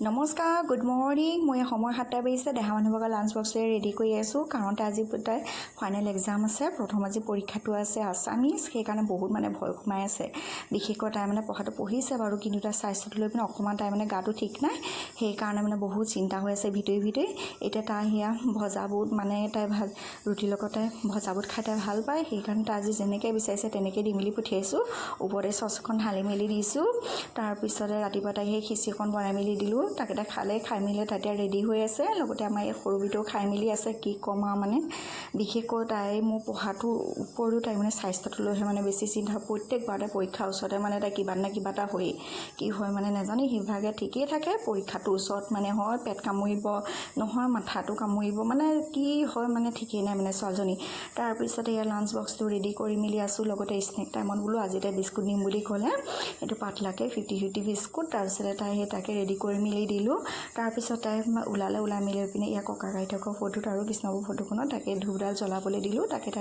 নমস্কাৰ good morning মই সময় 7টা বাজিছে দেহা মানুহক লাঞ্চ বক্সে ৰেডি কৰি আছোঁ কাৰণ আজি তাই ফাইনেল এক্সাম আছে প্ৰথম আজি পৰীক্ষাটো আছে আছামিজ সেইকাৰণে বহুত ভয় সোমাই আছে বিশেষকৈ তাই পঢ়াটো পঢ়িছে বাৰু কিন্তু তাই স্বাস্থ্যটো লৈ পিনে অকণমান তাই গাটো ঠিক নাই সেইকাৰণে বহুত চিন্তা হৈ আছে ভিতৰি এতিয়া তাই সেয়া ভজা বুট তাই ৰুটিৰ লগত তাই ভজা বুট খাই তাই ভাল পায় সেইকাৰণে তাই আজি যেনেকৈ বিচাৰিছে তেনেকৈ দি মেলি পঠিয়াইছোঁ ওপৰতে চচখন ঢালি মেলি দিছোঁ তাৰপিছতে ৰাতিপুৱা তাই সেই খিচিৰি অকণ বনাই মেলি দিলোঁ তাকে খালে খাই মেলি তাই এতিয়া ৰেডি হৈ আছে লগতে আমাৰ এই সৰু বিটো খাই মেলি আছে কি ক'ম আৰু বিশেষকৈ তাই মোৰ পঢ়াটোৰ ওপৰতো তাই স্বাস্থ্যটো লৈহে বেছি চিন্তা প্ৰত্যেকবাৰতে পৰীক্ষাৰ ওচৰতে তাই কিবা না কিবা এটা হয়েই কি হয় নাজানে সিভাগে ঠিকেই থাকে পৰীক্ষাটোৰ ওচৰত হয় পেট কামুৰিব নহয় মাথাটো কামুৰিব কি হয় ঠিকেই নাই ছোৱালীজনী তাৰপিছতে ইয়াৰ লাঞ্চ বক্সটো ৰেডি কৰি মেলি আছোঁ লগতে স্নেক টাইমত বোলো আজি তাই বিস্কুট নিম বুলি ক'লে এইটো পাতলাকৈ 50-50 বিস্কুট তাৰপিছতে তাই তাকে ৰেডি কৰি মেলি দিলোঁ তাৰপিছত তাই ওলাই মেলি পিনে ইয়াৰ ককা আইতাকৰ ফটোত আৰু কৃষ্ণবাবুৰ ফটোখনত তাকে ধূপডাল জ্বলাবলৈ দিলোঁ তাকে তাই